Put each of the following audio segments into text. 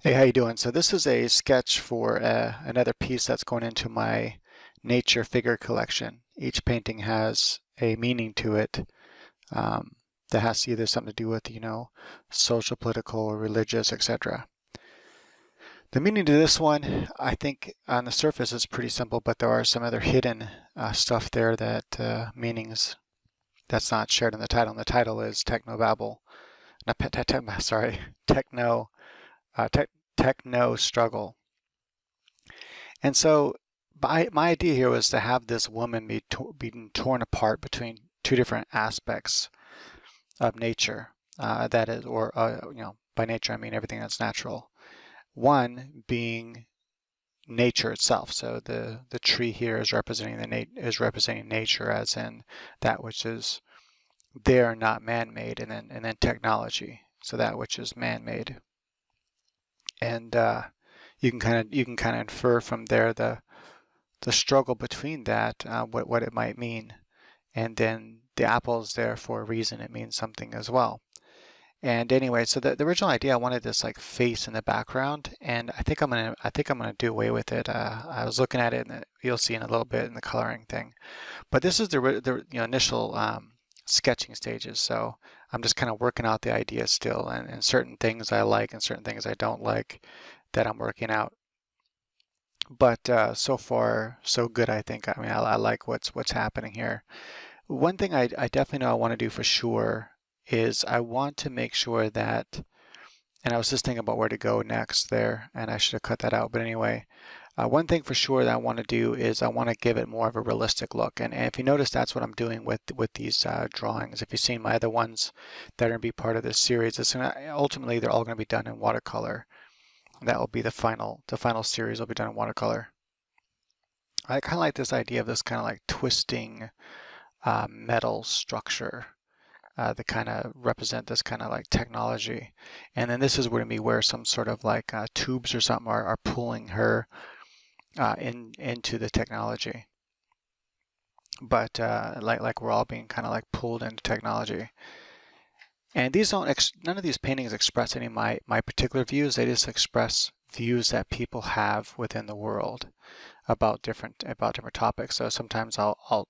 Hey, how you doing? So this is a sketch for another piece that's going into my nature figure collection. Each painting has a meaning to it that has either something to do with, social, political, or religious, etc. The meaning to this one, I think on the surface is pretty simple, but there are some other hidden stuff there that meanings that's not shared in the title. And the title is Techno Babble, not sorry, Techno uh, te Techno Struggle. And so my idea here was to have this woman being torn apart between two different aspects of nature. That is, or by nature I mean everything that's natural. One being nature itself. So the tree here is representing representing nature, as in that which is there, not man-made, and then technology. So that which is man-made, and you can kind of infer from there the struggle between that, what it might mean. And then the apple is there for a reason. It means something as well. And anyway, so the original idea, I wanted this like face in the background, and I think I'm gonna do away with it. I was looking at it, and you'll see in a little bit in the coloring thing. But this is the initial sketching stages. So I'm just kind of working out the idea still, and certain things I like and certain things I don't like that I'm working out. But so far, so good, I think. I mean, I like what's happening here. One thing I definitely know I want to do for sure is I want to make sure that, and I was just thinking about where to go next there, and I should have cut that out. But anyway, one thing for sure that I want to do is I want to give it more of a realistic look. And if you notice, that's what I'm doing with these drawings. If you've seen my other ones that are going to be part of this series, ultimately they're all going to be done in watercolor. That will be the final series will be done in watercolor. I kind of like this idea of this kind of like twisting metal structure that kind of represent this kind of like technology. And then this is going to be where some sort of like tubes or something are pulling her into the technology. But like we're all being kind of like pulled into technology. And these none of these paintings express any of my particular views. They just express views that people have within the world about different topics. So sometimes I'll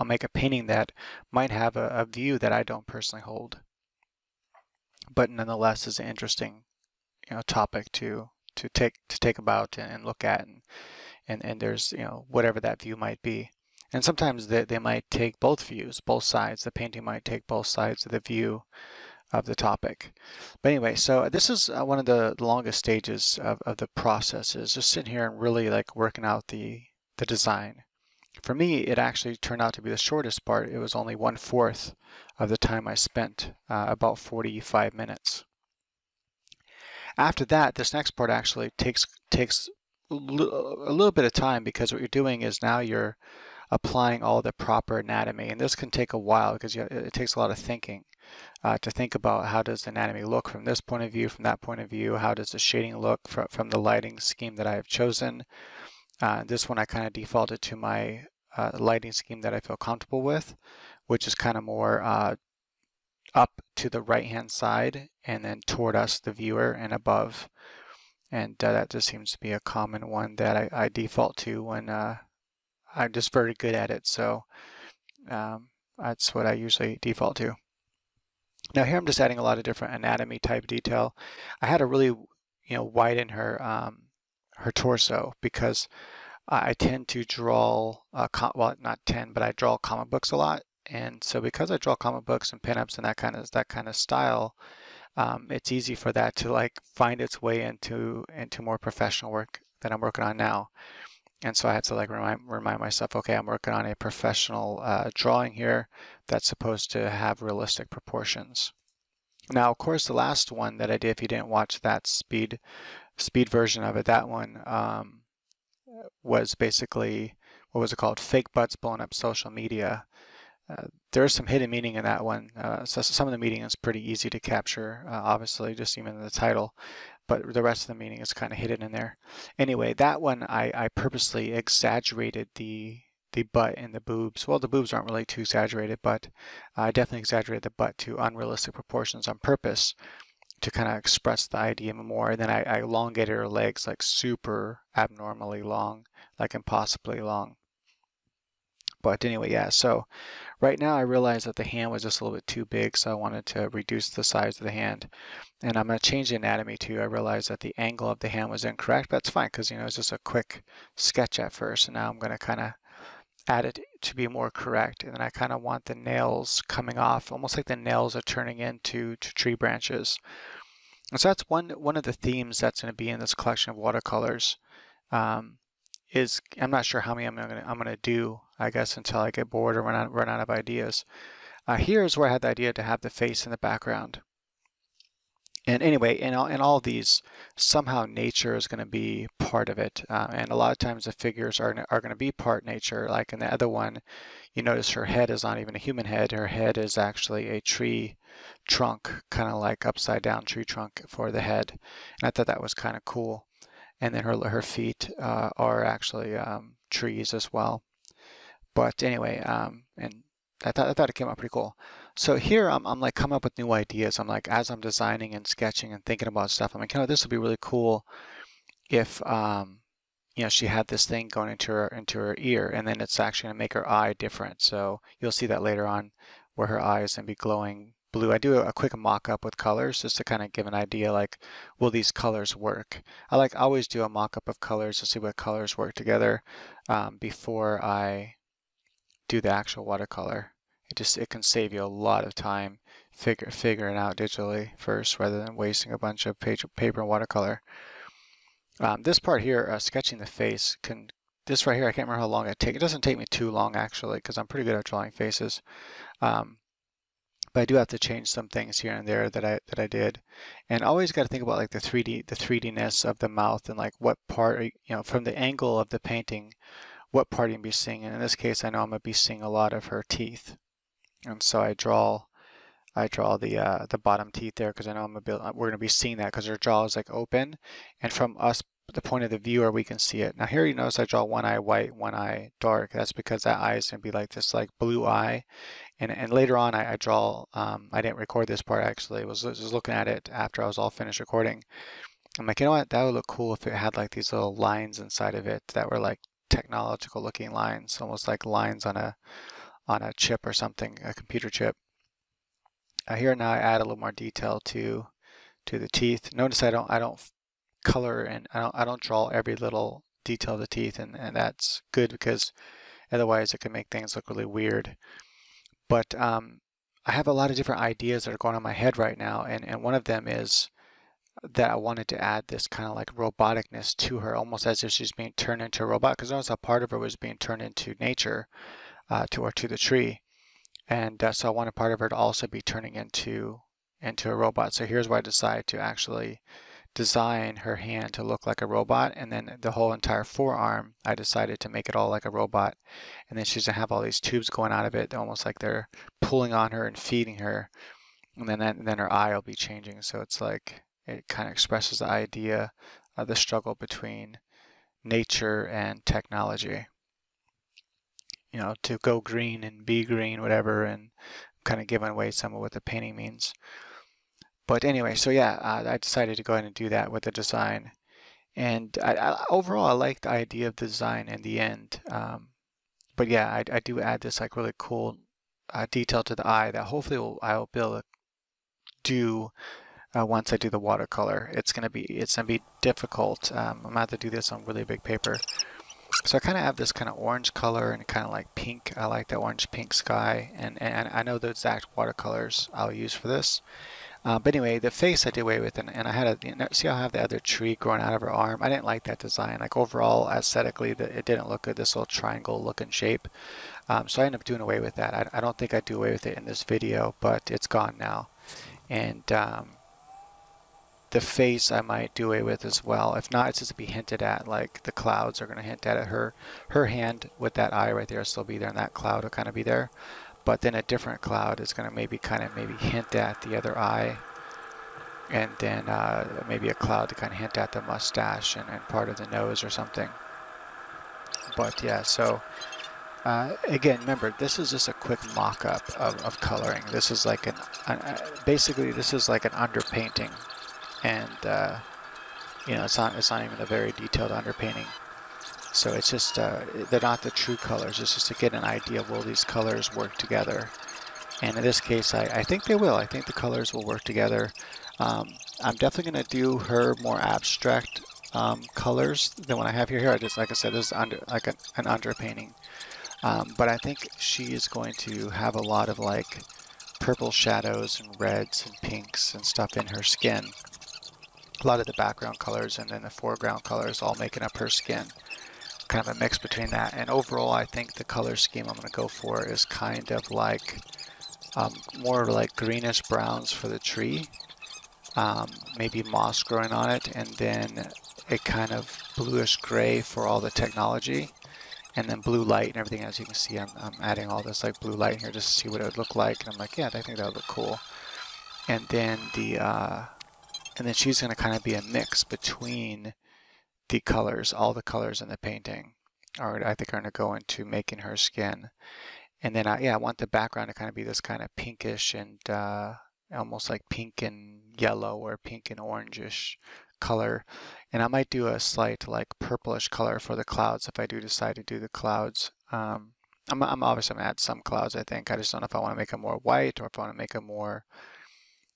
make a painting that might have a view that I don't personally hold, but nonetheless is an interesting topic to take about and look at, and there's whatever that view might be. And sometimes they might take both views, both sides. The painting might take both sides of the view of the topic. But anyway, so this is one of the longest stages of the process, is just sitting here and really like working out the design. For me, it actually turned out to be the shortest part. It was only 1/4 of the time I spent, about 45 minutes. After that, this next part actually takes a little bit of time, because what you're doing is now you're applying all the proper anatomy, and this can take a while because it takes a lot of thinking to think about how does the anatomy look from this point of view, from that point of view, how does the shading look from the lighting scheme that I have chosen. This one I kind of defaulted to my lighting scheme that I feel comfortable with, which is kind of more up to the right hand side and then toward us, the viewer, and above. And that just seems to be a common one that I default to when I'm just very good at it. So that's what I usually default to. Now here I'm just adding a lot of different anatomy type detail. I had to really widen her torso, because I tend to draw, well, not tend, but I draw comic books a lot. And so because I draw comic books and pinups and that kind of style, it's easy for that to like find its way into more professional work that I'm working on now. And so I had to like remind myself, okay, I'm working on a professional drawing here that's supposed to have realistic proportions. Now, of course, the last one that I did, if you didn't watch that speed version of it, that one was basically, what was it called? Fake butts blowing up social media. There's some hidden meaning in that one. So some of the meaning is pretty easy to capture, obviously, just even in the title, but the rest of the meaning is kind of hidden in there. Anyway, that one I purposely exaggerated the butt and the boobs. Well, the boobs aren't really too exaggerated, but I definitely exaggerated the butt to unrealistic proportions on purpose, to kind of express the idea more. And then I elongated her legs like super abnormally long, like impossibly long. But anyway, yeah, so right now I realized that the hand was just a little bit too big, so I wanted to reduce the size of the hand. And I'm going to change the anatomy too. I realized that the angle of the hand was incorrect, but that's fine because, you know, it's just a quick sketch at first. And now I'm going to kind of add it to be more correct. And then I kind of want the nails coming off, almost like the nails are turning into tree branches. And so that's one of the themes that's going to be in this collection of watercolors. I'm not sure how many I'm gonna do, I guess, until I get bored or run out of ideas. Here's where I had the idea to have the face in the background. And anyway, in all of these, somehow nature is going to be part of it. And a lot of times the figures are going to be part nature. Like in the other one, you notice her head is not even a human head. Her head is actually a tree trunk, kind of like upside down tree trunk for the head. And I thought that was kind of cool. And then her feet are actually trees as well. But anyway, and I thought it came out pretty cool. So here I'm like coming up with new ideas. I'm like, as I'm designing and sketching and thinking about stuff, I'm like, you know, this would be really cool if you know, she had this thing going into her ear, and then it's actually gonna make her eye different. So you'll see that later on, where her eye is gonna be glowing blue. I do a quick mock-up with colors just to kind of give an idea, like, will these colors work? I always do a mock-up of colors to see what colors work together before I do the actual watercolor. It can save you a lot of time figuring out digitally first rather than wasting a bunch of paper and watercolor. This part here, sketching the face, this right here, I can't remember how long it takes. It doesn't take me too long actually, because I'm pretty good at drawing faces. But I do have to change some things here and there that I did, and always got to think about like the 3D-ness of the mouth, and like what part, you know, from the angle of the painting, what part you can be seeing. And in this case, I know I'm gonna be seeing a lot of her teeth, and so I draw the bottom teeth there because I know we're gonna be seeing that because her jaw is like open, and from us, the point of the viewer, we can see it. Now here you notice I draw one eye white, one eye dark. That's because that eye is gonna be like this like blue eye. And later on, I draw, I didn't record this part actually, I was just looking at it after I was all finished recording. I'm like, you know what, that would look cool if it had like these little lines inside of it that were like technological looking lines, almost like lines on a chip or something, a computer chip. Here now I add a little more detail to the teeth. Notice I don't color and I don't draw every little detail of the teeth, and that's good because otherwise it can make things look really weird. But I have a lot of different ideas that are going on in my head right now, and one of them is that I wanted to add this kind of like roboticness to her, almost as if she's being turned into a robot, because notice how part of her was being turned into nature, to the tree, and so I wanted part of her to also be turning into a robot. So here's where I decided to actually design her hand to look like a robot, and then the whole entire forearm I decided to make it all like a robot, and then she's gonna have all these tubes going out of it, almost like they're pulling on her and feeding her, and then her eye will be changing. So it's like it kind of expresses the idea of the struggle between nature and technology, you know, to go green and be green, whatever, and kind of giving away some of what the painting means. But anyway, so yeah, I decided to go ahead and do that with the design. And overall, I like the idea of the design in the end. But yeah, I do add this like really cool detail to the eye that hopefully I will be able to do once I do the watercolor. It's gonna be difficult. I'm gonna have to do this on really big paper. So I kind of have this kind of orange color and kind of like pink. I like the orange pink sky, and I know the exact watercolors I'll use for this. But anyway, the face I did away with, and I had see how I have the other tree growing out of her arm. I didn't like that design. Like overall, aesthetically, it didn't look good, this little triangle looking shape. So I ended up doing away with that. I don't think I'd do away with it in this video, but it's gone now. And the face I might do away with as well. If not, it's just to be hinted at, like the clouds are going to hint at it. Her hand with that eye right there will still be there, and that cloud will kind of be there. But then a different cloud is going to maybe hint at the other eye, and then maybe a cloud to kind of hint at the mustache and part of the nose or something. But yeah, so again, remember, this is just a quick mock-up of coloring. This is like basically this is like an underpainting and you know, it's not even a very detailed underpainting. So it's just they're not the true colors. It's just to get an idea of will these colors work together. And in this case, I think they will. I think the colors will work together. I'm definitely going to do her more abstract colors than what I have here. Here, I just, like I said, this is like an underpainting. But I think she is going to have a lot of like purple shadows and reds and pinks and stuff in her skin. A lot of the background colors and then the foreground colors all making up her skin. Kind of a mix between that. And overall, I think the color scheme I'm going to go for is kind of like more like greenish browns for the tree, maybe moss growing on it, and then a kind of bluish gray for all the technology, and then blue light and everything. As you can see, I'm adding all this like blue light in here just to see what it would look like, and I'm like, yeah, I think that would look cool. And then she's going to kind of be a mix between the colors, all the colors in the painting, or I think are going to go into making her skin. And then I want the background to kind of be this kind of pinkish and almost like pink and yellow or pink and orangish color. And I might do a slight like purplish color for the clouds if I do decide to do the clouds. I'm obviously going to add some clouds, I think. I just don't know if I want to make them more white or if I want to make them more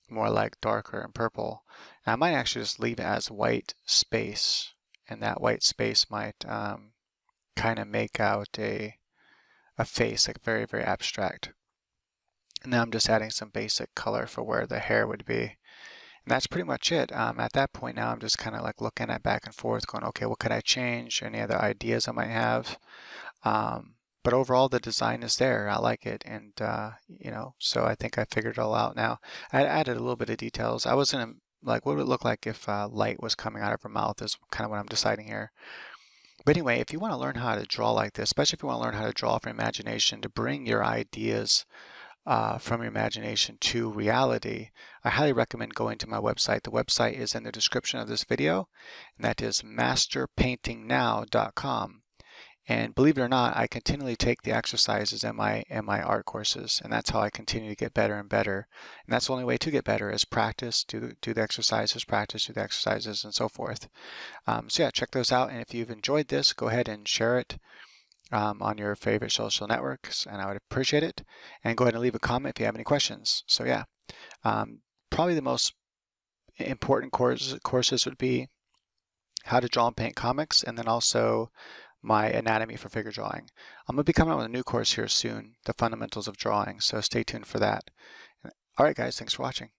like darker and purple. And I might actually just leave it as white space, and that white space might kind of make out a face, like very, very abstract. And now I'm just adding some basic color for where the hair would be. And that's pretty much it. At that point now, I'm just kind of like looking at back and forth going, okay, what could I change? Any other ideas I might have? But overall, the design is there. I like it. And, you know, so I think I figured it all out now. I added a little bit of details. I was going to, like, what would it look like if light was coming out of her mouth is kind of what I'm deciding here. But anyway, if you want to learn how to draw like this, especially if you want to learn how to draw from imagination, to bring your ideas from your imagination to reality, I highly recommend going to my website. The website is in the description of this video, and that is masterpaintingnow.com. And believe it or not, I continually take the exercises in my art courses, and that's how I continue to get better and better. And that's the only way to get better is practice, do the exercises, practice, do the exercises, and so forth. So yeah, check those out. And if you've enjoyed this, go ahead and share it on your favorite social networks, and I would appreciate it. And go ahead and leave a comment if you have any questions. So yeah, probably the most important courses would be how to draw and paint comics, and then also my anatomy for figure drawing. I'm going to be coming out with a new course here soon, the fundamentals of drawing, so stay tuned for that. All right, guys, thanks for watching.